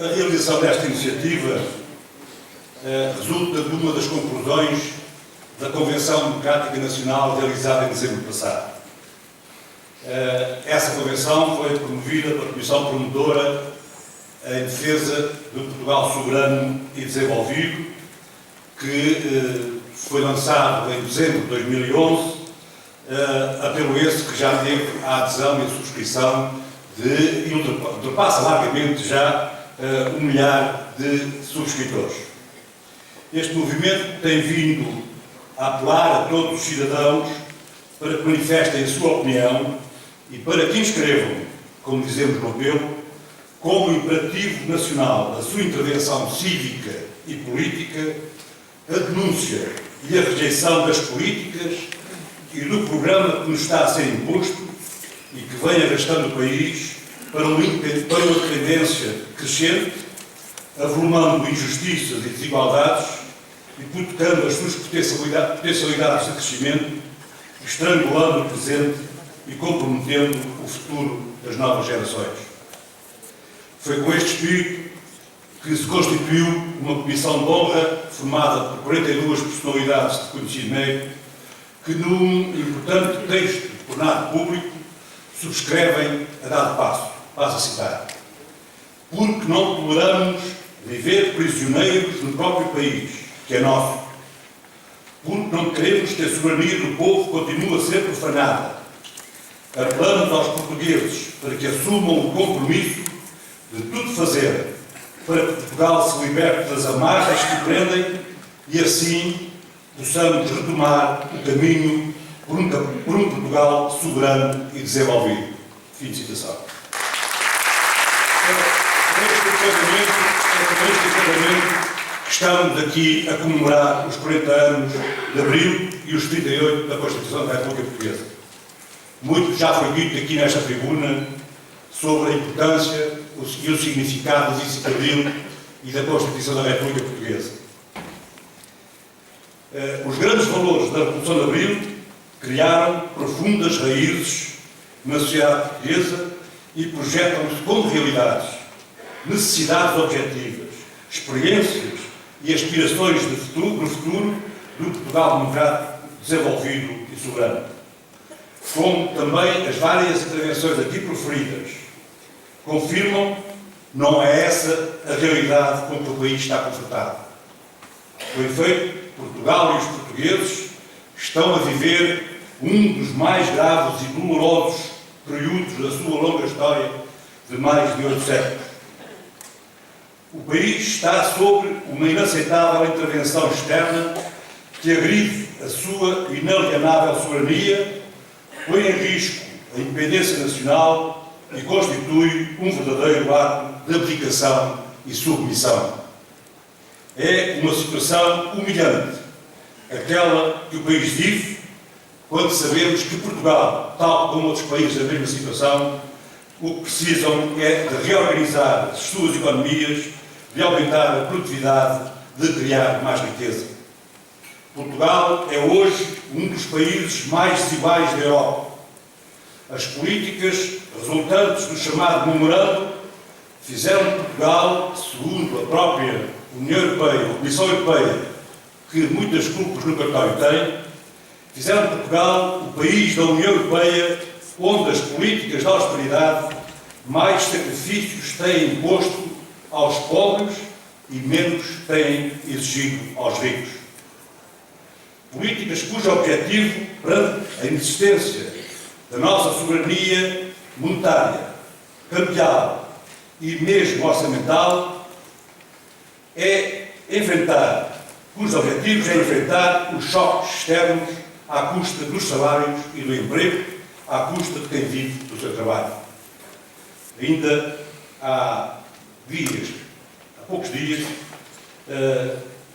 A realização desta iniciativa resulta de uma das conclusões da Convenção Democrática Nacional realizada em dezembro passado. Essa convenção foi promovida pela Comissão Promotora em defesa do Portugal soberano e desenvolvido, que foi lançado em dezembro de 2011, apelo esse que já teve a adesão e a subscrição e ultrapassa largamente já 1 milhar de subscritores. Este movimento tem vindo a apelar a todos os cidadãos para que manifestem a sua opinião e para que inscrevam, como dizemos no apelo, como imperativo nacional da sua intervenção cívica e política, a denúncia e a rejeição das políticas e do programa que nos está a ser imposto e que vem arrastando o país para uma dependência crescente, avolumando injustiças e desigualdades, hipotecando as suas potencialidades de crescimento, estrangulando o presente e comprometendo o futuro das novas gerações. Foi com este espírito que se constituiu uma comissão de honra formada por 42 personalidades de conhecido meio que, num importante texto tornado público, subscrevem a dado passo. Passo a citar. Porque não toleramos viver prisioneiros no próprio país, que é nosso. Porque não queremos que a soberania do povo continue a ser profanada. Apelamos aos portugueses para que assumam o compromisso de tudo fazer para que Portugal se liberte das amarras que o prendem e assim possamos retomar o caminho por um Portugal soberano e desenvolvido. Fim de citação. Que estamos aqui a comemorar os 40 anos de Abril e os 38 da Constituição da República Portuguesa. Muito já foi dito aqui nesta tribuna sobre a importância e o significado do 25 de Abril e da Constituição da República Portuguesa. Os grandes valores da Revolução de Abril criaram profundas raízes na sociedade portuguesa e projetam-se como realidades, necessidades objetivas, experiências e aspirações no futuro do Portugal democrático, desenvolvido e soberano. Como também as várias intervenções aqui proferidas confirmam, não é essa a realidade com que o país está confrontado. Com efeito, Portugal e os portugueses estão a viver um dos mais graves e dolorosos períodos da sua longa história de mais de 8 séculos. O país está sob uma inaceitável intervenção externa que agride a sua inalienável soberania, põe em risco a independência nacional e constitui um verdadeiro ato de abdicação e submissão. É uma situação humilhante, aquela que o país vive, quando sabemos que Portugal, tal como outros países da mesma situação, o que precisam é de reorganizar as suas economias, de aumentar a produtividade, de criar mais riqueza. Portugal é hoje um dos países mais desiguais da Europa. As políticas resultantes do chamado memorando fizeram de Portugal, segundo a própria União Europeia, a Comissão Europeia, que muitas culpas no cartório tem, fizeram de Portugal o país da União Europeia onde as políticas de austeridade mais sacrifícios têm imposto aos pobres e menos têm exigido aos ricos. Políticas cujo objetivo, perante a inexistência da nossa soberania monetária, cambial e mesmo orçamental, cujos objetivos é enfrentar os choques externos à custa dos salários e do emprego, à custa de quem vive do seu trabalho. Ainda há poucos dias,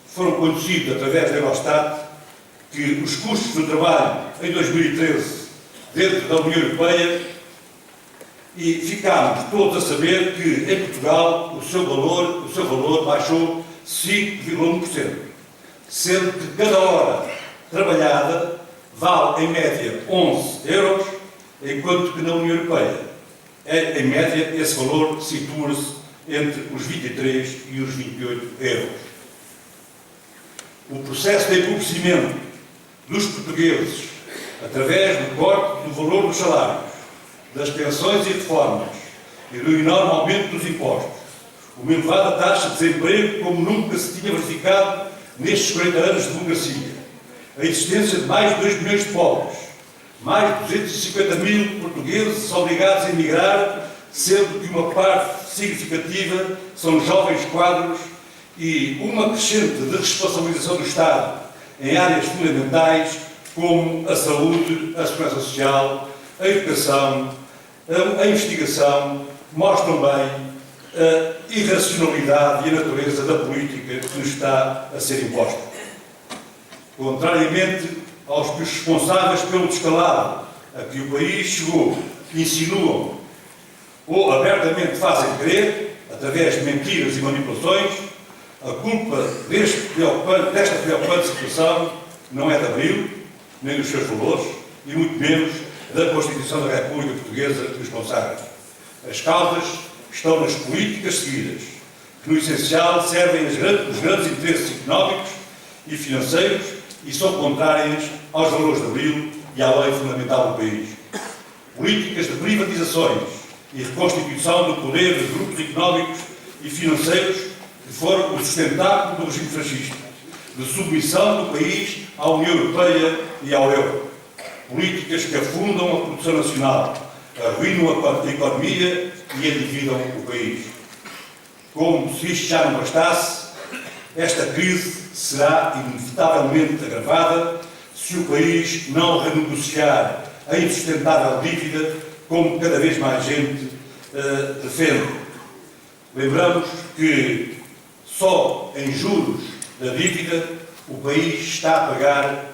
foram conhecidos através da Eurostat que os custos do trabalho em 2013 dentro da União Europeia, e ficámos todos a saber que em Portugal o seu valor baixou 5,1%, sendo que cada hora trabalhada vale em média 11 euros, enquanto que na União Europeia, em média, esse valor situa-se entre os 23 e os 28 euros. O processo de empobrecimento dos portugueses, através do corte do valor dos salários, das pensões e reformas e do enorme aumento dos impostos, uma elevada taxa de desemprego como nunca se tinha verificado nestes 40 anos de democracia, a existência de mais de 2 milhões de pobres, mais de 250 mil portugueses obrigados a emigrar, sendo que uma parte significativa são jovens quadros, e uma crescente responsabilização do Estado em áreas fundamentais como a saúde, a segurança social, a educação, a investigação, mostram bem a irracionalidade e a natureza da política que nos está a ser imposta. Contrariamente aos que os responsáveis pelo descalabro a que o país chegou insinuam ou abertamente fazem crer, através de mentiras e manipulações, a culpa desta preocupante situação não é de Abril, nem dos seus valores, e muito menos da Constituição da República Portuguesa que os consagra. As causas estão nas políticas seguidas, que no essencial servem os grandes interesses económicos e financeiros e são contrárias aos valores de Abril e à lei fundamental do país. Políticas de privatizações e reconstituição do poder dos grupos económicos e financeiros que foram o sustentáculo do regime fascista, de submissão do país à União Europeia e ao euro. Políticas que afundam a produção nacional, arruinam a economia e endividam o país. Como se isto já não bastasse, esta crise será inevitavelmente agravada se o país não renegociar a insustentável dívida, como cada vez mais gente defende. Lembramos que só em juros da dívida o país está a pagar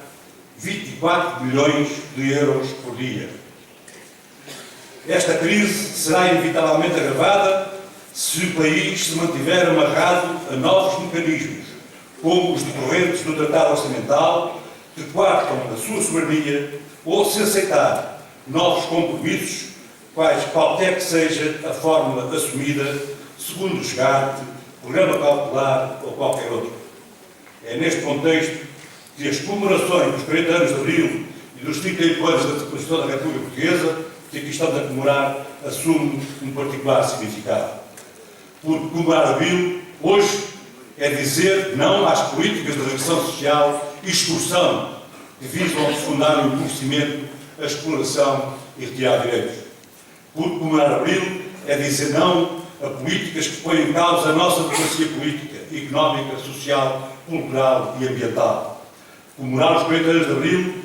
24 bilhões de euros por dia. Esta crise será inevitavelmente agravada se o país se mantiver amarrado a novos mecanismos, como os decorrentes do Tratado Orçamental, que coartam a sua soberania, ou se aceitar novos compromissos, qualquer que seja a fórmula assumida, segundo o SGAT, Programa Cautelar ou qualquer outro. É neste contexto que as comemorações dos 40 anos de Abril e dos 38 anos da Constituição da República Portuguesa, que aqui estamos a comemorar, assume um particular significado. Porque comemorar Abril, hoje, é dizer não às políticas de regressão social e extorsão que visam aprofundar o empobrecimento, a exploração e retirar direitos. Porque comemorar Abril é dizer não a políticas que põem em causa a nossa democracia política, económica, social, cultural e ambiental. Comemorar os 40 anos de Abril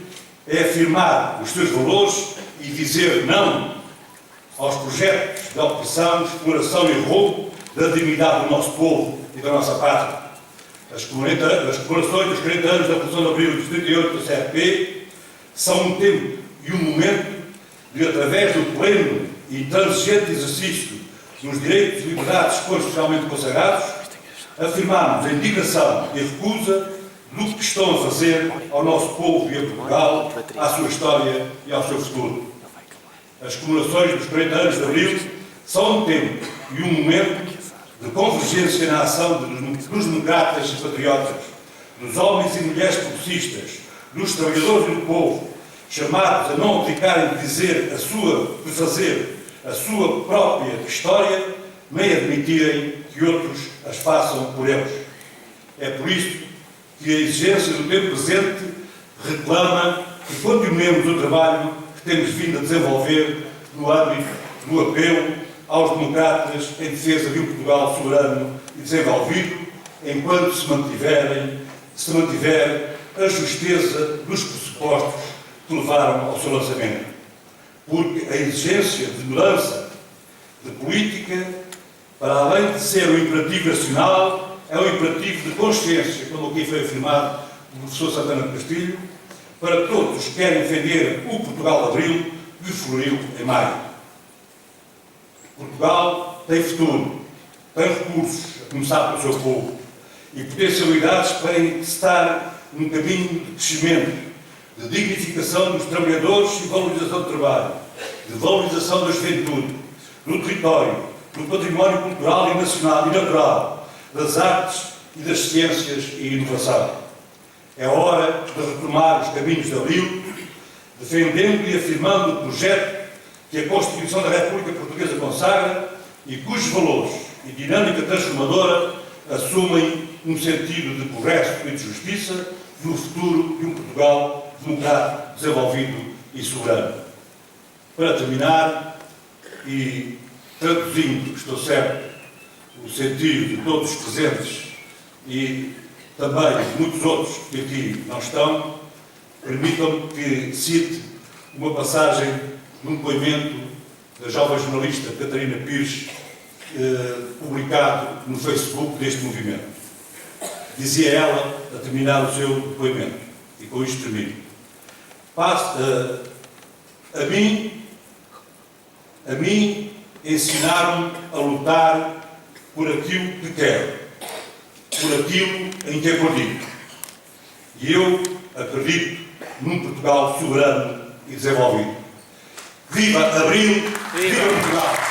é afirmar os seus valores e dizer não aos projetos de opressão, exploração e roubo da dignidade do nosso povo e da nossa pátria. As comemorações dos 40 anos da Revolução de Abril e dos 38 do CRP são um tempo e um momento de, através do pleno e intransigente exercício dos direitos e liberdades constitucionalmente consagrados, afirmarmos a indignação e a recusa do que estão a fazer ao nosso povo e a Portugal, à sua história e ao seu futuro. As comemorações dos 40 anos de Abril são um tempo e um momento de convergência na ação dos democratas e patriotas, dos homens e mulheres progressistas, dos trabalhadores e do povo, chamados a não abdicarem de fazer a sua própria história, nem admitirem que outros as façam por eles. É por isso que a exigência do tempo presente reclama que continuemos o trabalho que temos vindo a desenvolver no âmbito do apelo aos democratas em defesa de um Portugal soberano e desenvolvido, enquanto se mantiver a justeza dos pressupostos que levaram ao seu lançamento. Porque a exigência de mudança de política, para além de ser um imperativo nacional, é um imperativo de consciência, como aqui foi afirmado pelo professor Santana Castilho, para todos que querem defender o Portugal de Abril que floriu em maio. Portugal tem futuro, tem recursos, a começar pelo seu povo, e potencialidades para estar num caminho de crescimento, de dignificação dos trabalhadores e valorização do trabalho, de valorização da juventude, do território, do património cultural e nacional e natural, das artes e das ciências e inovação. É hora de retomar os caminhos de Abril, defendendo e afirmando o projeto que a Constituição da República Portuguesa consagra e cujos valores e dinâmica transformadora assumem um sentido de progresso e de justiça no futuro de um Portugal democrático, desenvolvido e soberano. Para terminar, e traduzindo, estou certo, o sentido de todos os presentes e também de muitos outros que aqui não estão, permitam-me que cite uma passagem de um depoimento da jovem jornalista Catarina Pires, publicado no Facebook deste movimento. Dizia ela, a terminar o seu depoimento, e com isto termino: a mim ensinaram-me a lutar por aquilo que quero, por aquilo em que acredito. E eu acredito num Portugal soberano e desenvolvido. Viva Abril! Viva Portugal!